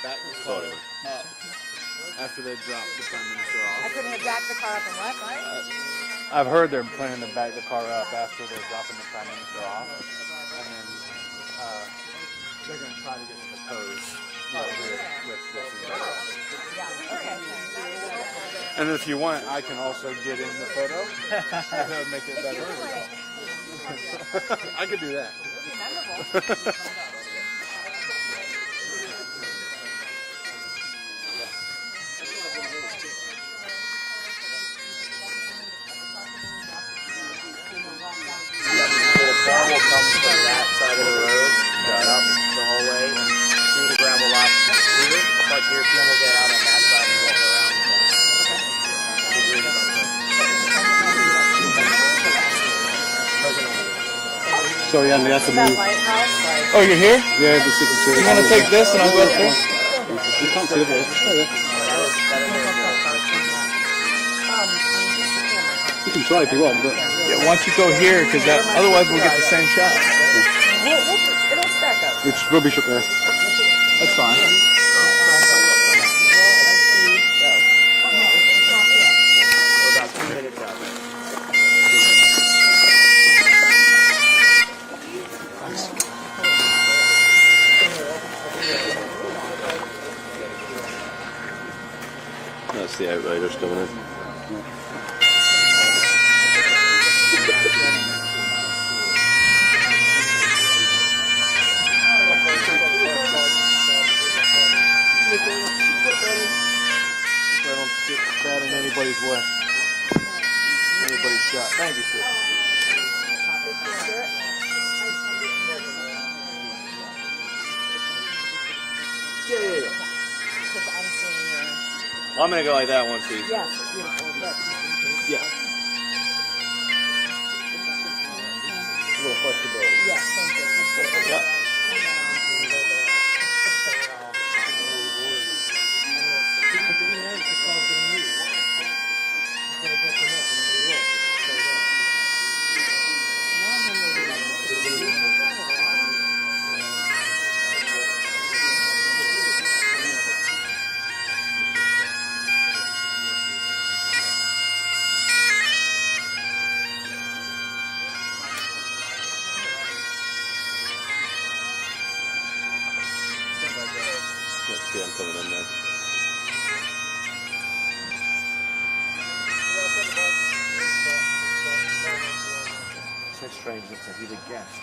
back the car up after they drop the Prime Minister off. I couldn't have backed the car up and left, right? I've heard they're planning to back the car up after they're dropping the Prime Minister off, and then they're going to try to get to the pose with this and and if you want, I can also get in the photo. That would make it better. I could do that. The car will come from that side of the road, up the hallway, and through the gravel lot here. Park here, PM will get out on that side and walk around. So yeah, we got to move. Lighthouse, Oh, you're here? Yeah, the signature. You want to take this and I'll go up there? You can't see it. You can try if you want, but Yeah, why don't you go here, because otherwise we'll get the same shot. it'll stack up. it's rubbish up there. That's fine. We're about 2 minutes out. That's the Outriders coming in. So I don't get that in anybody's way. Anybody's shot. Thank you, sir. Because I'm seeing your... I'm gonna go like that once he's. Yes, beautiful. Yeah. A little flexibility. Yes, thank you. Yeah. Yeah, I'm coming in now. So strange, looks like he's a guest.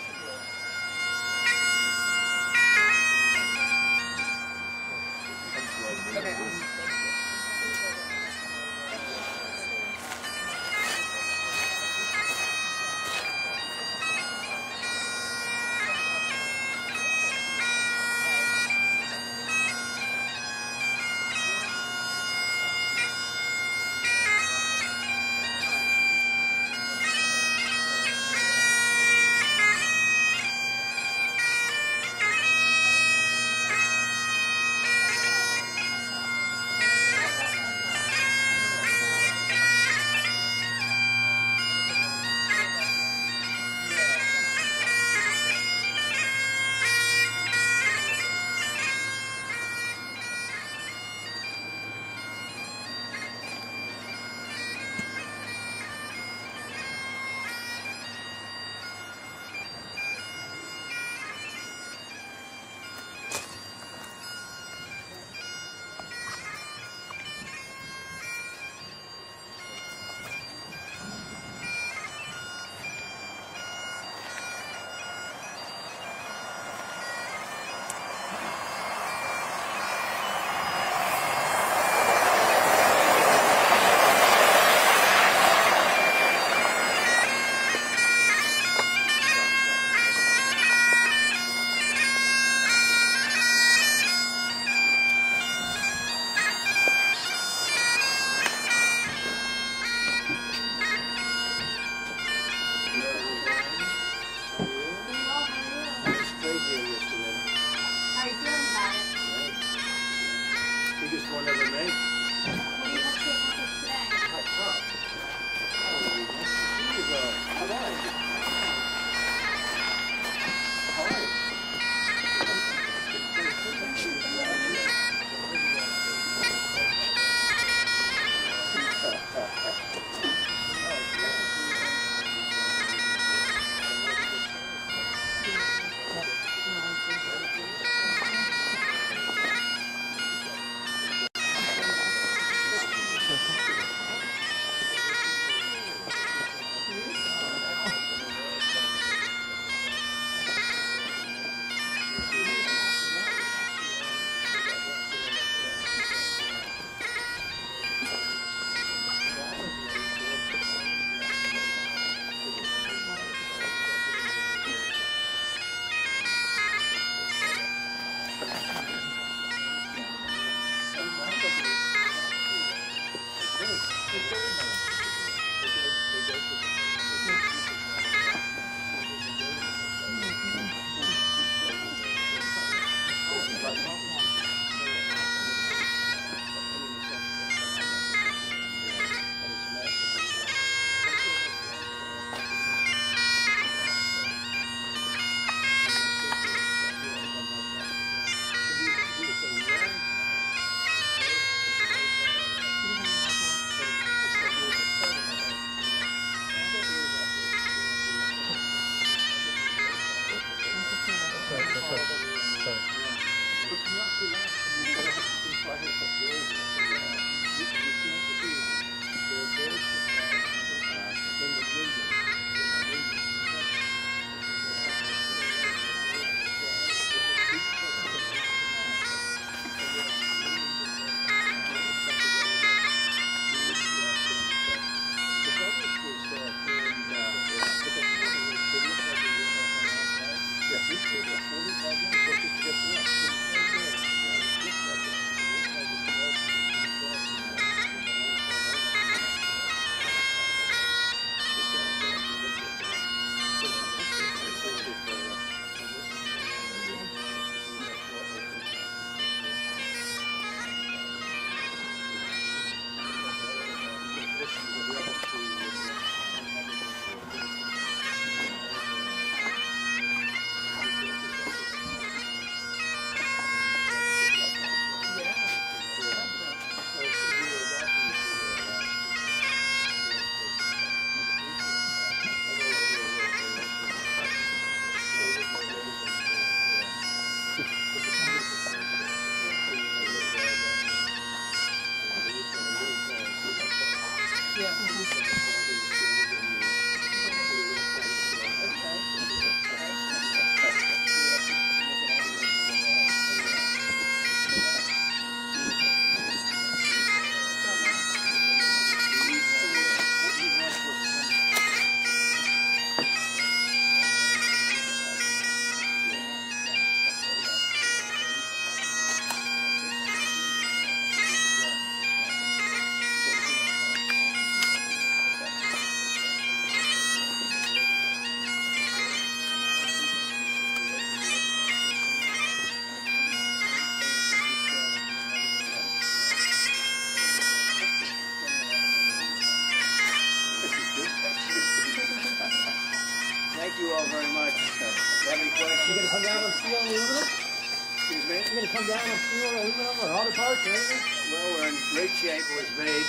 steel and aluminum? Excuse me? You gonna come down on steel and aluminum or auto parts or anything? Well, we're in great shape. It was made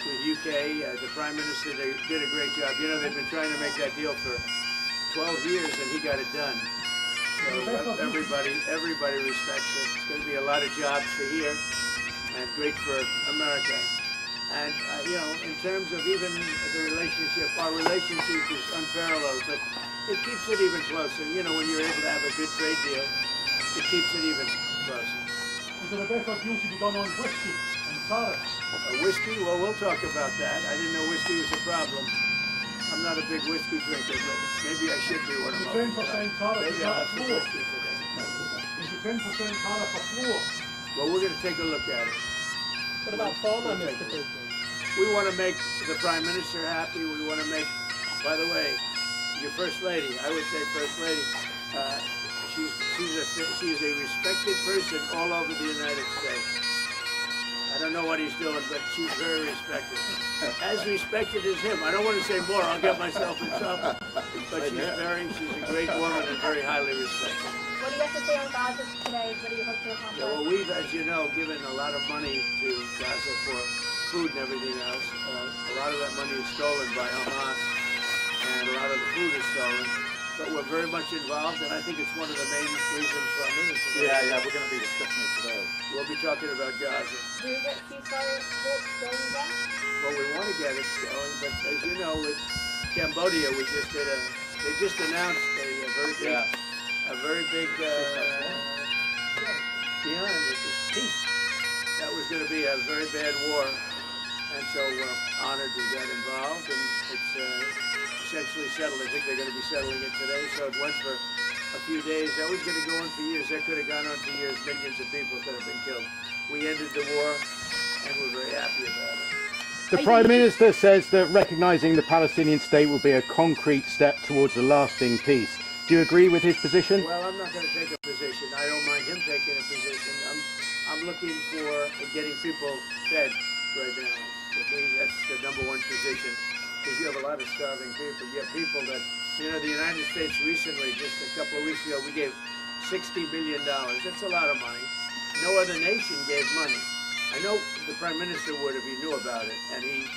with UK. The Prime Minister did a great job. You know, they've been trying to make that deal for 12 years, and he got it done. So everybody respects it. It's going to be a lot of jobs for here, and great for America. And, you know, in terms of even the relationship, our relationship is unparalleled, but it keeps it even closer. You know, when you're able to have a good trade deal, it keeps it even closer. Is there a better deal to be done on whiskey and tariffs? Whiskey? Well, we'll talk about that. I didn't know whiskey was a problem. I'm not a big whiskey drinker, but maybe I should be one of them. The 10% tariff, Maybe is I'll that have some floor? whiskey today. Is the 10% tariff a floor? Well, we're going to take a look at it. What about former Mr. President? We want to make the Prime Minister happy. We want to make, by the way, your First Lady, I would say First Lady, she's a respected person all over the United States. I don't know what he's doing, but she's very respected. As respected as him. I don't want to say more, I'll get myself in trouble. But she's a great woman and very highly respected. What do you have to say on Gaza today? What do you hope to accomplish? Yeah, well, we've, as you know, given a lot of money to Gaza for food and everything else. A lot of that money is stolen by Hamas, and a lot of the food is stolen. But we're very much involved, and I think it's one of the main reasons for our meeting today. Yeah, we're going to be discussing it today. We'll be talking about Gaza. Do you get ceasefire talks going again? Well, we want to get it going, but as you know, with Cambodia, they just announced a very big beyond it is peace. That was going to be a very bad war, and so we're honored we got involved, and it's essentially settled. I think they're going to be settling it today, so it went for a few days. That was going to go on for years. That could have gone on for years. Millions of people could have been killed. We ended the war, and we're very happy about it. The Prime Minister says that recognising the Palestinian state will be a concrete step towards a lasting peace. Do you agree with his position? Well, I'm not going to take a position. I don't mind him taking a position. I'm looking for getting people fed right now. To me, that's the #1 position, because you have a lot of starving people. You have people that, you know, the United States recently, just a couple of weeks ago, we gave $60 billion. That's a lot of money. No other nation gave money. I know the Prime Minister would if he knew about it, and he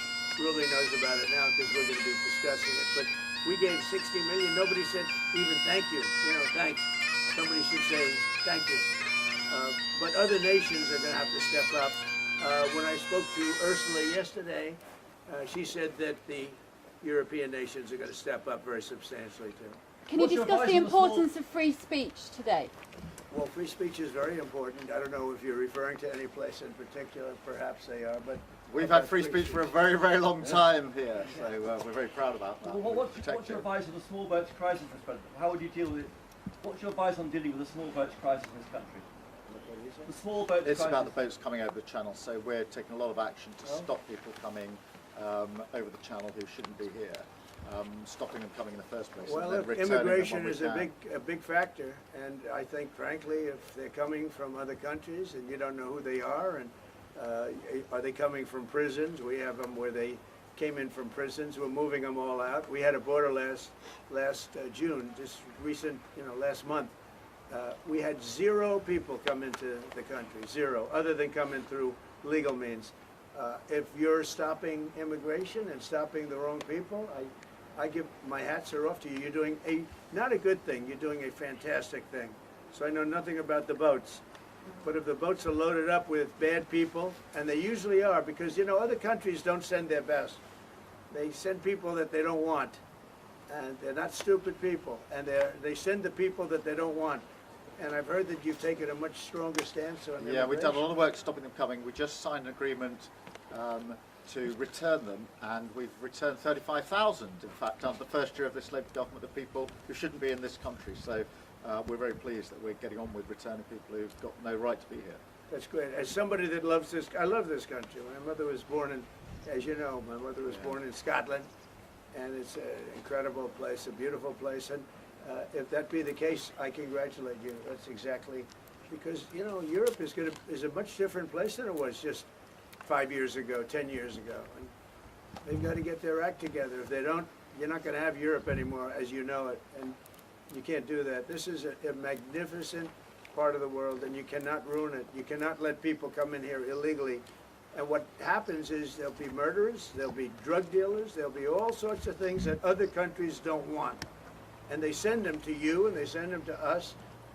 really knows about it now because we're going to be discussing it. But we gave $60 million. Nobody said even thank you. You know, thanks. Somebody should say thank you. But other nations are going to have to step up. When I spoke to Ursula yesterday, she said that the European nations are going to step up very substantially too. Can you discuss the importance of free speech today? Well, free speech is very important. I don't know if you're referring to any place in particular. Perhaps they are, but we've had free speech for a very, very long time here, so we're very proud about that. Well, what's your advice on the small boats crisis, Mr. President? How would you deal with it? What's your advice on dealing with the small boats crisis in this country? The small boats crisis. It's about the boats coming over the channel, so we're taking a lot of action to stop people coming over the channel who shouldn't be here. Stopping them coming in the first place. Well, and then immigration is a big factor, and I think, frankly, if they're coming from other countries and you don't know who they are, and are they coming from prisons? We have them where they came in from prisons. We're moving them all out. We had a border last June, just recent, last month. We had 0 people come into the country, 0, other than coming through legal means. If you're stopping immigration and stopping the wrong people, I give my hats are off to you. You're doing not a good thing, you're doing a fantastic thing. So I know nothing about the boats, but if the boats are loaded up with bad people, and they usually are, because other countries don't send their best. They send people that they don't want, and they're not stupid people, and they send the people that they don't want. And I've heard that you've taken a much stronger stance on immigration. Yeah, we've done a lot of work stopping them coming. We just signed an agreement to return them, and we've returned 35,000, in fact, under the first year of this Labour government, of people who shouldn't be in this country. So we're very pleased that we're getting on with returning people who've got no right to be here. That's great. As somebody that loves this, I love this country. My mother was born in, as you know, my mother was born in Scotland, and it's an incredible place, a beautiful place. And if that be the case, I congratulate you. That's exactly, because Europe is a much different place than it was just 5 years ago, 10 years ago, and they've got to get their act together. If they don't, you're not going to have Europe anymore as you know it. And You can't do that. This is a magnificent part of the world, and you cannot ruin it. You cannot let people come in here illegally. And what happens is there'll be murderers, there'll be drug dealers, there'll be all sorts of things that other countries don't want. And they send them to you, and they send them to us,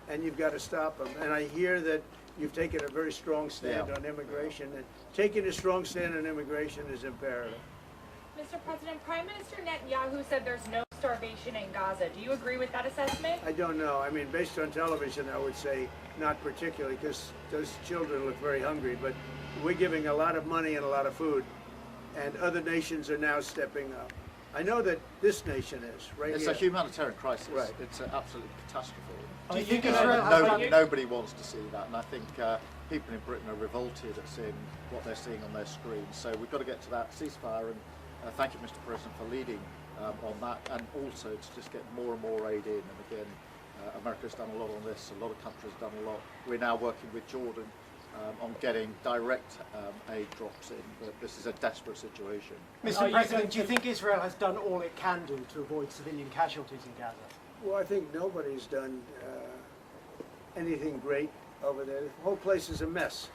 and you've got to stop them. And I hear that you've taken a very strong stand on immigration, and taking a strong stand on immigration is imperative. Mr. President, Prime Minister Netanyahu said there's no starvation in Gaza. Do you agree with that assessment? I don't know. I mean, based on television, I would say not particularly, because those children look very hungry, but we're giving a lot of money and a lot of food, and other nations are now stepping up. I know that this nation is, right It's here. a humanitarian crisis. Right. It's an absolute catastrophe. Do you think Israel has Nobody wants to see that, and I think people in Britain are revolted at seeing what they're seeing on their screens. So we've got to get to that ceasefire, and thank you, Mr. President, for leading on that, and also to just get more and more aid in. And again, America's done a lot on this, a lot of countries have done a lot. We're now working with Jordan on getting direct aid drops in, but this is a desperate situation. Mr. President, do you think Israel has done all it can do to avoid civilian casualties in Gaza? Well, I think nobody's done anything great over there. The whole place is a mess.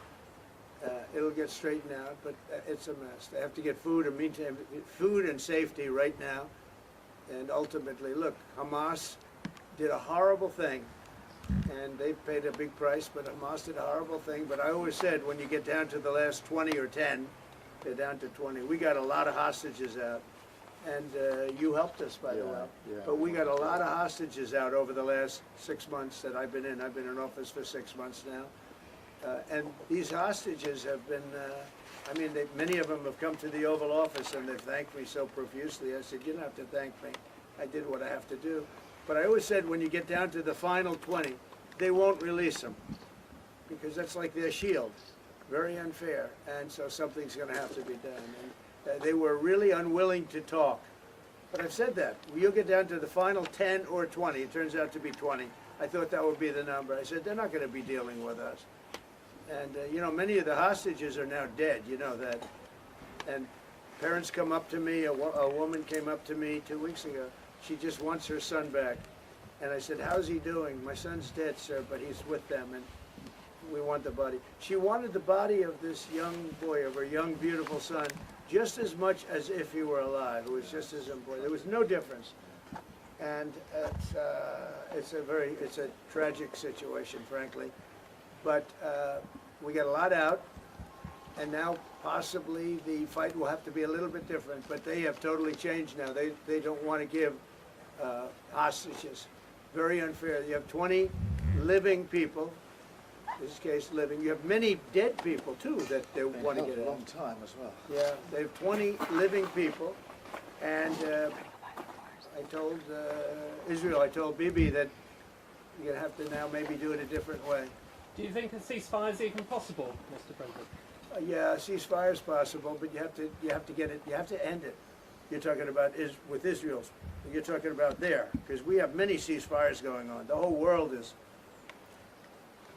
It'll get straightened out, but it's a mess. They have to get food and meantime, food and safety right now. And ultimately, look, Hamas did a horrible thing, and they paid a big price, but Hamas did a horrible thing. But I always said, when you get down to the last 20 or 10, they're down to 20. We got a lot of hostages out, and you helped us, by the way. Yeah. But we got a lot of hostages out over the last 6 months that I've been in. I've been in office for 6 months now. And these hostages have been, I mean, many of them have come to the Oval Office and they've thanked me so profusely. I said, you don't have to thank me. I did what I have to do. But I always said, when you get down to the final 20, they won't release them, because that's like their shield. Very unfair. And so something's going to have to be done. And they were really unwilling to talk. But I've said that. When you get down to the final 10 or 20, it turns out to be 20. I thought that would be the number. I said, they're not going to be dealing with us. And, you know, many of the hostages are now dead, you know that. And parents come up to me, a woman came up to me 2 weeks ago. She just wants her son back. And I said, how's he doing? My son's dead, sir, but he's with them, and we want the body. She wanted the body of this young boy, of her young, beautiful son, just as much as if he were alive. It was just as important. There was no difference. And it's a tragic situation, frankly. But we got a lot out, and now possibly the fight will have to be a little bit different. But they have totally changed now. They don't want to give hostages. Very unfair. You have 20 living people, in this case living. You have many dead people too that they want to get out. A long time as well. Yeah, they have 20 living people, and I told Israel, I told Bibi that you're going to have to now maybe do it a different way. Do you think a ceasefire is even possible, Mr. President? Yeah, a ceasefire is possible, but you have to get it. You have to end it. You're talking about with Israel. You're talking about there, because we have many ceasefires going on. The whole world is.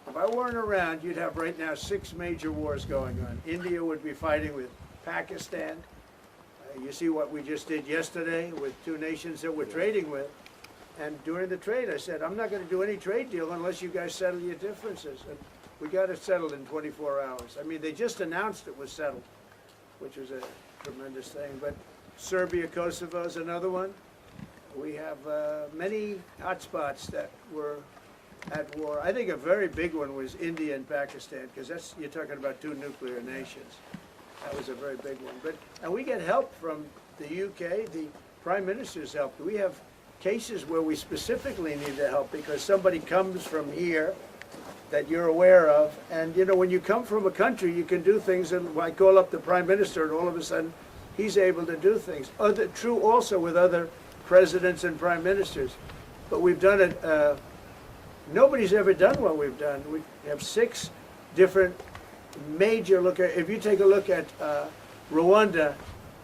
If I weren't around, you'd have right now 6 major wars going on. India would be fighting with Pakistan. You see what we just did yesterday with 2 nations that we're trading with. And during the trade, I said, I'm not going to do any trade deal unless you guys settle your differences. And we got it settled in 24 hours. I mean, they just announced it was settled, which was a tremendous thing. But Serbia, Kosovo is another one. We have many hotspots that were at war. I think a very big one was India and Pakistan, because you're talking about 2 nuclear nations. That was a very big one. And we get help from the UK, the Prime Minister's help. We have cases where we specifically need the help because somebody comes from here that you're aware of. And, you know, when you come from a country, you can do things. And I call up the Prime Minister, and all of a sudden, he's able to do things. True also with other presidents and prime ministers. But we've done it. Nobody's ever done what we've done. We have 6 different major if you take a look at Rwanda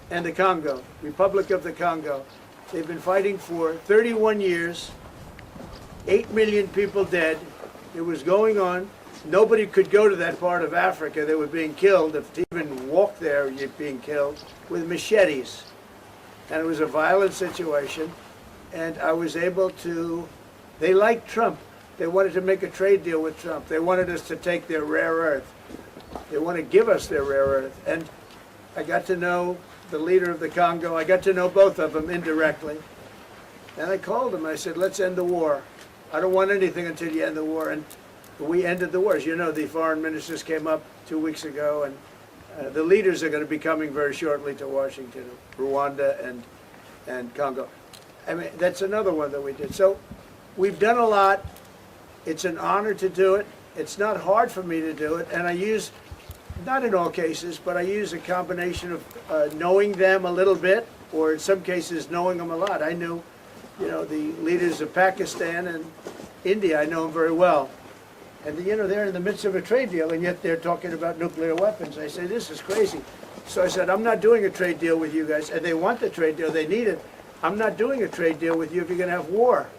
and the Congo, Republic of the Congo, they've been fighting for 31 years, 8 million people dead. It was going on. Nobody could go to that part of Africa. They were being killed. If they even walked there, you're being killed with machetes. And it was a violent situation. And I was able to They liked Trump. They wanted to make a trade deal with Trump. They wanted us to take their rare earth. They want to give us their rare earth. And I got to know the leader of the Congo. I got to know both of them indirectly. And I called him. I said, let's end the war. I don't want anything until you end the war. And we ended the war. As you know, the foreign ministers came up 2 weeks ago, and the leaders are going to be coming very shortly to Washington, Rwanda and Congo. I mean, that's another one that we did. So we've done a lot. It's an honor to do it. It's not hard for me to do it. And I use, not in all cases, but I use a combination of knowing them a little bit, or in some cases knowing them a lot. I knew, you know, the leaders of Pakistan and India. I know them very well. And, you know, they're in the midst of a trade deal, and yet they're talking about nuclear weapons. I say, this is crazy. So I said, I'm not doing a trade deal with you guys. And they want the trade deal. They need it. I'm not doing a trade deal with you if you're going to have war.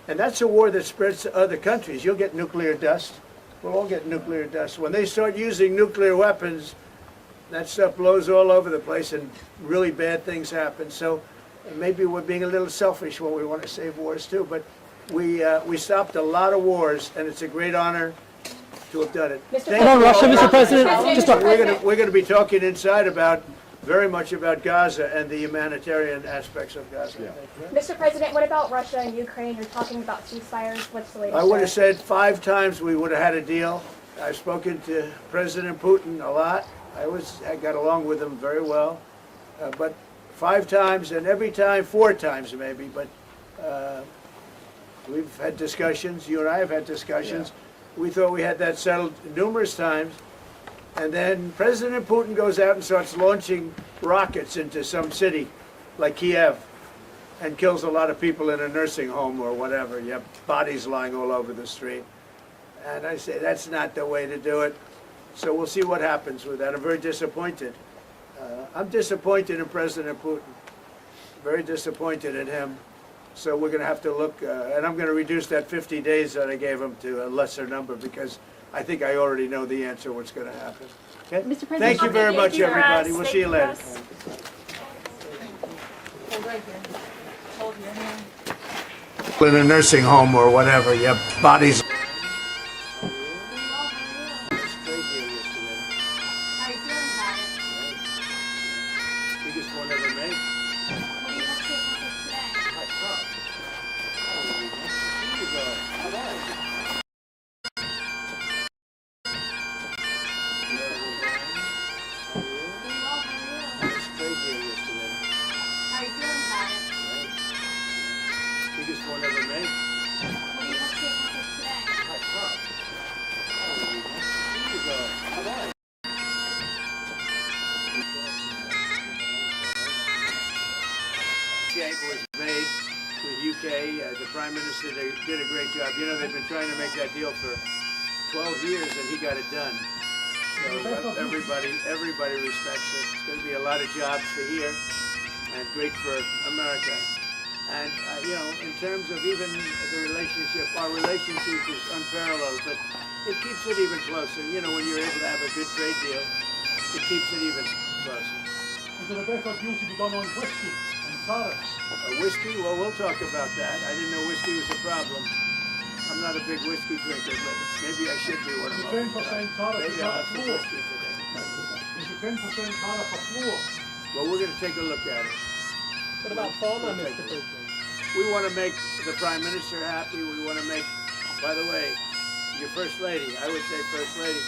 And that's a war that spreads to other countries. You'll get nuclear dust. We'll all get nuclear dust. When they start using nuclear weapons, that stuff blows all over the place, and really bad things happen. So maybe we're being a little selfish when we want to save wars, too. But we stopped a lot of wars, and it's a great honor to have done it. Hello, Russia, Mr. President. We're going to be talking inside very much about Gaza and the humanitarian aspects of Gaza. Yeah. Mr. President, what about Russia and Ukraine? You're talking about ceasefires. What's the latest? I would have said 5 times we would have had a deal. I've spoken to President Putin a lot. I got along with him very well. But 5 times, and every time 4 times maybe. But we've had discussions. You and I have had discussions. Yeah. We thought we had that settled numerous times. And then President Putin goes out and starts launching rockets into some city like Kiev and kills a lot of people in a nursing home or whatever. You have bodies lying all over the street. And I say, that's not the way to do it. So we'll see what happens with that. I'm very disappointed. I'm disappointed in President Putin. Very disappointed in him. So we're going to have to look, and I'm going to reduce that 50 days that I gave him to a lesser number, because I think I already know the answer what's going to happen. Okay? Mr. President, thank you very much, everybody. We'll see you later. In a nursing home or whatever, you have bodies. Biggest one ever made. Biggest one ever made. Was made with UK. The Prime Minister did a great job. You know, they've been trying to make that deal for 12 years, and he got it done. So everybody respects it. It's going to be a lot of jobs for here, and great for America. And you know, in terms of even the relationship, our relationship is unparalleled, but it keeps it even closer. You know, when you're able to have a good trade deal, it keeps it even closer. Is there a better deal to be done on whiskey and tariffs? Whiskey? Well, we'll talk about that. I didn't know whiskey was a problem. I'm not a big whiskey drinker, but maybe I should be one of them. The 10% tariff, maybe I'll have some whiskey today. Is the 10% tariff a floor? Well, we're going to take a look at it. What about Farmer, Mr. President? We want to make the Prime Minister happy. We want to make, by the way, your First Lady, I would say First Lady,